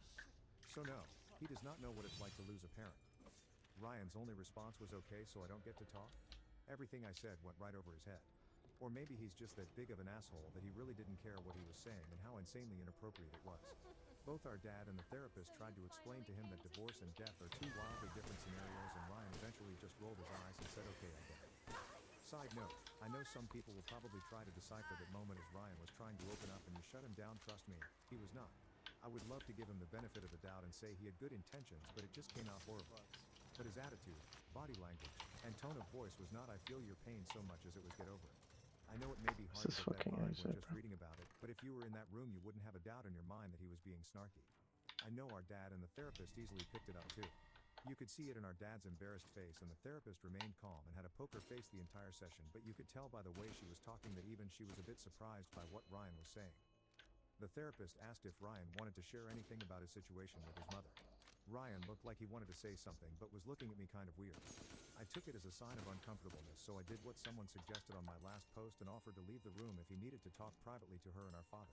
So no, he does not know what it's like to lose a parent. Ryan's only response was okay, so I don't get to talk? Everything I said went right over his head. Or maybe he's just that big of an asshole that he really didn't care what he was saying and how insanely inappropriate it was. Both our dad and the therapist tried to explain to him that divorce and death are two wildly different scenarios, and Ryan eventually just rolled his eyes and said okay, I get it. Side note, I know some people will probably try to decipher that moment as Ryan was trying to open up and you shut him down. Trust me, he was not. I would love to give him the benefit of the doubt and say he had good intentions, but it just came out horrible. But his attitude, body language, and tone of voice was not I feel your pain so much as it was get over it. I know it may be hard This to is get that fucking vibe when Isaac, just bro. reading about it, but if you were in that room you wouldn't have a doubt in your mind that he was being snarky. I know our dad and the therapist easily picked it up too. You could see it in our dad's embarrassed face, and the therapist remained calm and had a poker face the entire session, but you could tell by the way she was talking that even she was a bit surprised by what Ryan was saying. The therapist asked if Ryan wanted to share anything about his situation with his mother. Ryan looked like he wanted to say something but was looking at me kind of weird. I took it as a sign of uncomfortableness, so I did what someone suggested on my last post and offered to leave the room if he needed to talk privately to her and our father.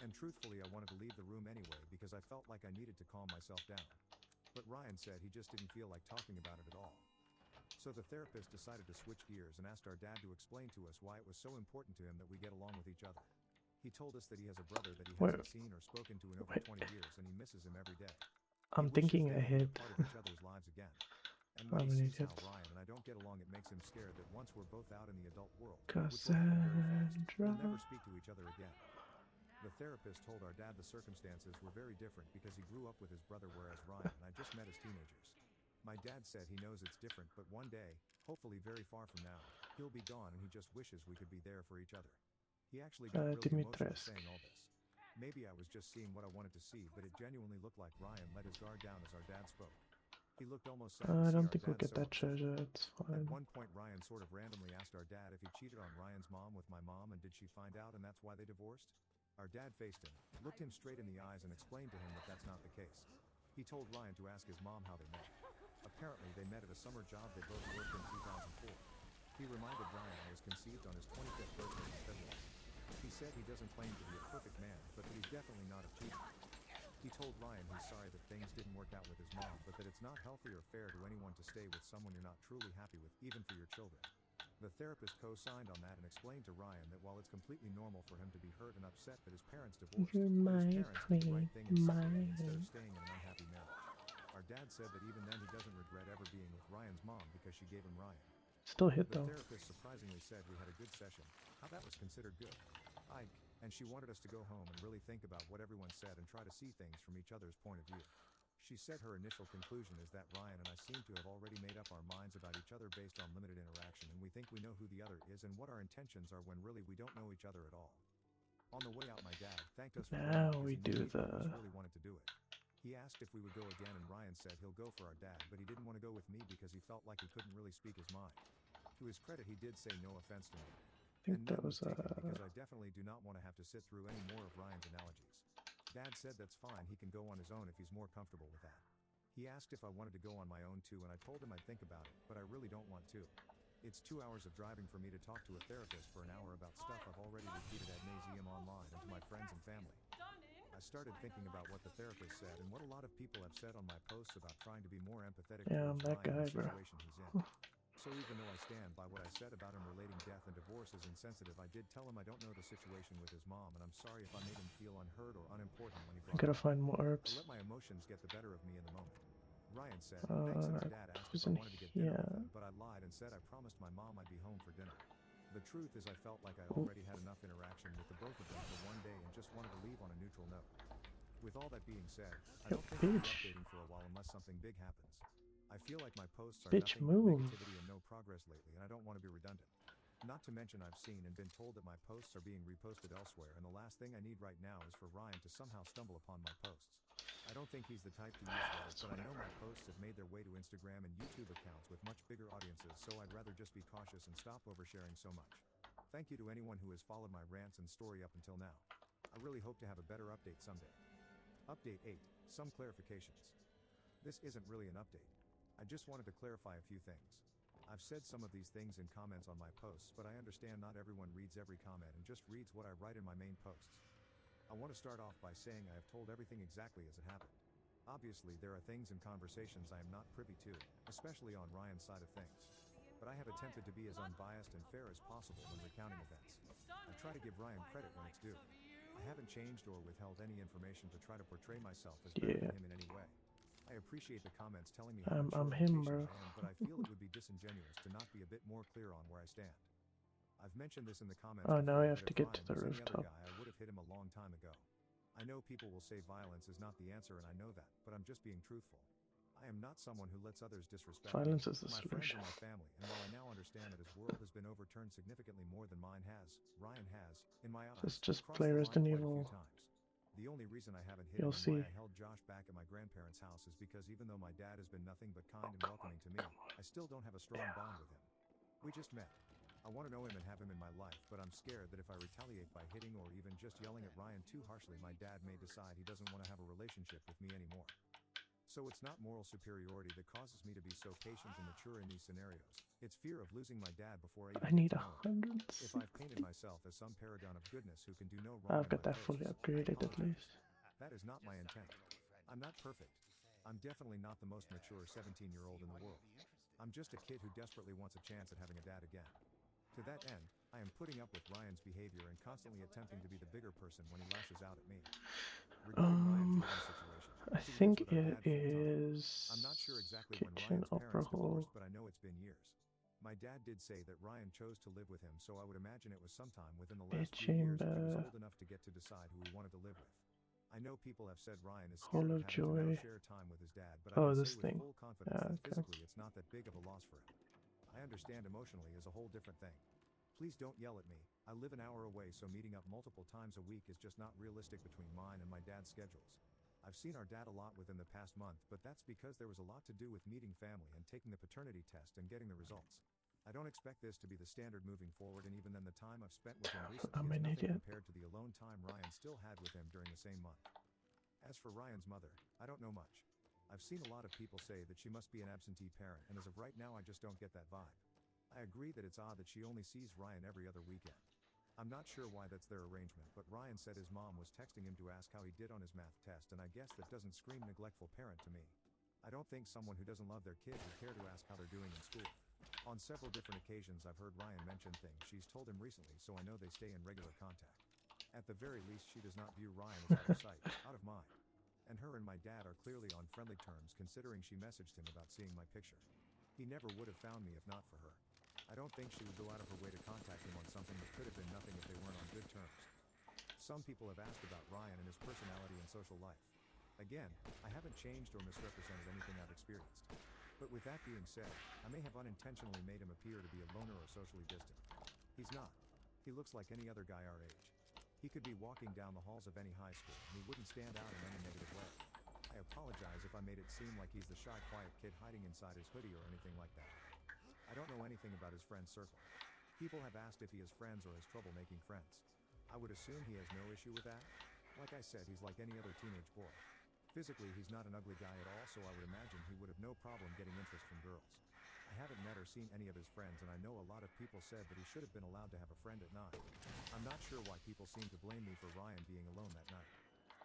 And truthfully, I wanted to leave the room anyway because I felt like I needed to calm myself down. But Ryan said he just didn't feel like talking about it at all. So the therapist decided to switch gears and asked our dad to explain to us why it was so important to him that we get along with each other. He told us that he has a brother that he Wait, hasn't seen or spoken to in over wait. 20 years and he misses him every day. He I'm wishes thinking they could be ahead. a part of each other's lives again. And when I'm he an sees how idiot. Ryan and I don't get along, it makes him scared that once we're both out in the adult world, which will happen very fast, we'll never Cassandra. speak to each other again. The therapist told our dad the circumstances were very different because he grew up with his brother, whereas Ryan and I just met as teenagers. My dad said he knows it's different, but one day, hopefully very far from now, he'll be gone and he just wishes we could be there for each other. He actually got really emotional Dimitrescu. saying all this. Maybe I was just seeing what I wanted to see, but it genuinely looked like Ryan let his guard down as our dad spoke. He looked almost sad to I see don't our think we'll dad get so that upset. treasure. It's At fine. one point, Ryan sort of randomly asked our dad if he cheated on Ryan's mom with my mom and did she find out and that's why they divorced? Our dad faced him, looked him straight in the eyes and explained to him that that's not the case. He told Ryan to ask his mom how they met. Apparently, they met at a summer job they both worked in 2004. He reminded Ryan I was conceived on his 25th birthday in February. He said he doesn't claim to be a perfect man, but that he's definitely not a cheater. He told Ryan he's sorry that things didn't work out with his mom, but that it's not healthy or fair to anyone to stay with someone you're not truly happy with, even for your children. The therapist co-signed on that and explained to Ryan that while it's completely normal for him to be hurt and upset that his parents divorced, You're that his my parents did the right queen, thing and separated instead of mine. staying in an unhappy marriage. Our dad said that even then he doesn't regret ever being with Ryan's mom because she gave him Ryan. Still hit The though. therapist surprisingly said we had a good session, how that was considered good. and she wanted us to go home and really think about what everyone said and try to see things from each other's point of view. She said her initial conclusion is that Ryan and I seem to have already made up our minds about each other based on limited interaction, and we think we know who the other is and what our intentions are when really we don't know each other at all. On the way out, my dad thanked us for going Now because we he knew do neither of us the really wanted to do it. He asked if we would go again, and Ryan said he'll go for our dad, but he didn't want to go with me because he felt like he couldn't really speak his mind. To his credit, he did say no offense to me. I think And that none was was taken because I definitely do not want to have to sit through any more of Ryan's analogies. Dad said that's fine, he can go on his own if he's more comfortable with that. He asked if I wanted to go on my own too, and I told him I'd think about it, but I really don't want to. It's 2 hours of driving for me to talk to a therapist for an hour about stuff I've already repeated ad nauseum online and to my friends and family. I started thinking about what the therapist said and what a lot of people have said on my posts about trying to be more empathetic yeah, I'm towards that Ryan guy, and the bro. situation he's in. So even though I stand by what I said about him relating death and divorce as insensitive, I did tell him I don't know the situation with his mom, and I'm sorry if I made him feel unheard or unimportant when he I brought gotta it up. find more I herbs. let my emotions get the better of me in the moment. Ryan said, thanks, and our dad asked if I Wasn't wanted to get dinner with here. him, but I lied and said I promised my mom I'd be home for dinner. The truth is I felt like I Oh, already had enough interaction with the both of them for one day and just wanted to leave on a neutral note. With all that being said, I yo, don't think I'll be bitch. updating for a while unless something big happens. I feel like my posts are Bitch, nothing but move. negativity and no progress lately, and I don't want to be redundant. Not to mention I've seen and been told that my posts are being reposted elsewhere, and the last thing I need right now is for Ryan to somehow stumble upon my posts. I don't think he's the type to use Reddit, but I know my posts have made their way to Instagram and YouTube accounts with much bigger audiences, so I'd rather just be cautious and stop oversharing so much. Thank you to anyone who has followed my rants and story up until now. I really hope to have a better update someday. Update 8. Some clarifications. This isn't really an update. I just wanted to clarify a few things. I've said some of these things in comments on my posts, but I understand not everyone reads every comment and just reads what I write in my main posts. I want to start off by saying I have told everything exactly as it happened. Obviously, there are things and conversations I am not privy to, especially on Ryan's side of things. But I have attempted to be as unbiased and fair as possible when recounting events. I try to give Ryan credit when it's due. I haven't changed or withheld any information to try to portray myself as better Yeah, than him in any way. I appreciate the comments telling me how I'm mature and him, patient bro. I am, but I feel it would be disingenuous to not be a bit more clear on where I stand. I've mentioned this in the comments Oh, now before, I have but to if get to Ryan the was any other rooftop. guy, I would have hit him a long time ago. I know people will say violence is not the answer, and I know that, but I'm just being truthful. I am not someone who lets others disrespect me, Violence is the my friends, solution. or my family, and while I now understand that his world has been overturned significantly more than mine has, Ryan has, in my eyes, Just crossed play the line Resident quite a few Evil. times. The only reason I haven't hit You'll him and why see. I held Josh back at my grandparents' house is because even though my dad has been nothing but kind Oh, and come on, welcoming to me, come on. I still don't have a strong bond with him. We just met. I want to know him and have him in my life, but I'm scared that if I retaliate by hitting or even just yelling at Ryan too harshly, my dad may decide he doesn't want to have a relationship with me anymore. So it's not moral superiority that causes me to be so patient and mature in these scenarios. It's fear of losing my dad before I I even need get to know him. If I've 160. painted myself as some paragon of goodness who can do no wrong I've in got my that fully posts, I upgraded at apologize. least. That is not my intent. I'm not perfect. I'm definitely not the most mature 17-year-old in the world. I'm just a kid who desperately wants a chance at having a dad again. To that end, I am putting up with Ryan's behavior and constantly attempting to be the bigger person when he lashes out at me. Regarding Ryan's living situation, I he lives think with our it dad full-time. is I'm not sure exactly when Kitchen Ryan's Opera parents Hall. divorced, but I know it's been years. My dad did say that Ryan chose to live with him, so I would imagine it was sometime within the last few years if he was Bedchamber. old enough to get to decide who he wanted to live with. I know people have said Ryan is Hall scared of of having to now Joy. share time with his dad, but I Oh, can this say with thing. full confidence that Okay. physically it's not that big of a loss for him. I understand emotionally is a whole different thing. Please don't yell at me. I live an hour away, so meeting up multiple times a week is just not realistic between mine and my dad's schedules. I've seen our dad a lot within the past month, but that's because there was a lot to do with meeting family and taking the paternity test and getting the results. I don't expect this to be the standard moving forward, and even then the time I've spent with him recently I'm is an nothing idiot. compared to the alone time Ryan still had with him during the same month. As for Ryan's mother, I don't know much. I've seen a lot of people say that she must be an absentee parent, and as of right now I just don't get that vibe. I agree that it's odd that she only sees Ryan every other weekend. I'm not sure why that's their arrangement, but Ryan said his mom was texting him to ask how he did on his math test, and I guess that doesn't scream neglectful parent to me. I don't think someone who doesn't love their kid would care to ask how they're doing in school. On several different occasions I've heard Ryan mention things she's told him recently, so I know they stay in regular contact. At the very least, she does not view Ryan as out of sight, out of mind. And her and my dad are clearly on friendly terms, considering she messaged him about seeing my picture. He never would have found me if not for her. I don't think she would go out of her way to contact him on something that could have been nothing if they weren't on good terms. Some people have asked about Ryan and his personality and social life. Again, I haven't changed or misrepresented anything I've experienced. But with that being said, I may have unintentionally made him appear to be a loner or socially distant. He's not. He looks like any other guy our age. He could be walking down the halls of any high school, and he wouldn't stand out in any negative way. I apologize if I made it seem like he's the shy, quiet kid hiding inside his hoodie or anything like that. I don't know anything about his friend circle. People have asked if he has friends or has trouble making friends. I would assume he has no issue with that. Like I said, he's like any other teenage boy. Physically, he's not an ugly guy at all, so I would imagine he would have no problem getting interest from girls. I haven't met or seen any of his friends, and I know a lot of people said that he should have been allowed to have a friend at 9. I'm not sure why people seem to blame me for Ryan being alone that night.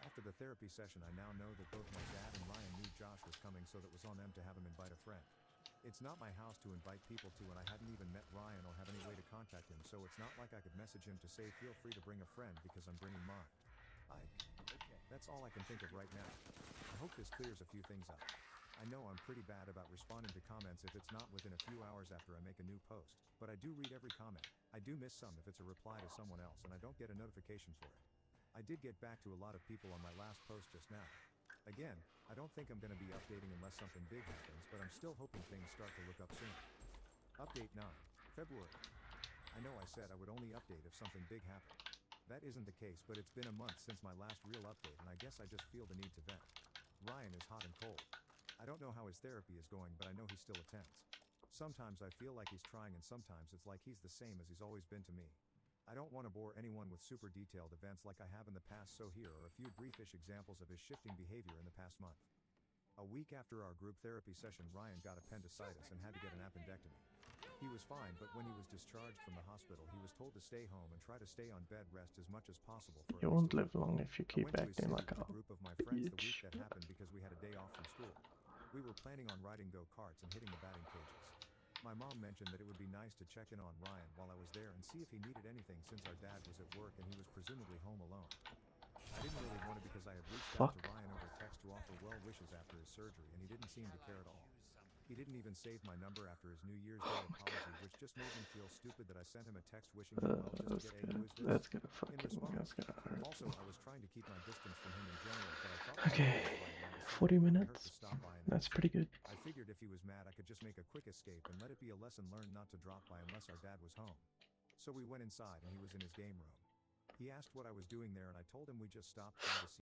After the therapy session, I now know that both my dad and Ryan knew Josh was coming, so that was on them to have him invite a friend. It's not my house to invite people to, and I hadn't even met Ryan or have any way to contact him, so it's not like I could message him to say feel free to bring a friend because I'm bringing mine. That's all I can think of right now. I hope this clears a few things up. I know I'm pretty bad about responding to comments if it's not within a few hours after I make a new post, but I do read every comment. I do miss some if it's a reply to someone else and I don't get a notification for it. I did get back to a lot of people on my last post just now. Again, I don't think I'm going to be updating unless something big happens, but I'm still hoping things start to look up soon. Update 9, February. I know I said I would only update if something big happened. That isn't the case, but it's been a month since my last real update, and I guess I just feel the need to vent. Ryan is hot and cold. I don't know how his therapy is going, but I know he still attends. Sometimes I feel like he's trying, and sometimes it's like he's the same as he's always been to me. I don't want to bore anyone with super detailed events like I have in the past, so here are a few briefish examples of his shifting behavior in the past month. A week after our group therapy session, Ryan got appendicitis and had to get an appendectomy. He was fine, but when he was discharged from the hospital, he was told to stay home and try to stay on bed rest as much as possible for You at least won't a live week. long if you I keep went to his acting city like with a a group of my friends the week bitch. that happened because we had a day off from school. We were planning on riding go-karts and hitting the batting cages. My mom mentioned that it would be nice to check in on Ryan while I was there and see if he needed anything since our dad was at work and he was presumably home alone. I didn't really want to because I had reached out to Fuck. Ryan over text to offer well wishes after his surgery, and he didn't seem to care at all. He didn't even save my number after his New Year's Day apology, which just made me feel stupid that I sent him a text wishing him well just to get a who is this That's gonna in fucking, response. that's gonna hurt. Also, I was trying to keep my distance from him in general, but I thought my Okay, dad was right, and I decided 40 it wouldn't hurt to minutes. stop by and That's have pretty food. good. I figured if he was mad, I could just make a quick escape and let it be a lesson learned not to drop by unless our dad was home. So we went inside and he was in his game room. He asked what I was doing there, and I told him we just stopped by to see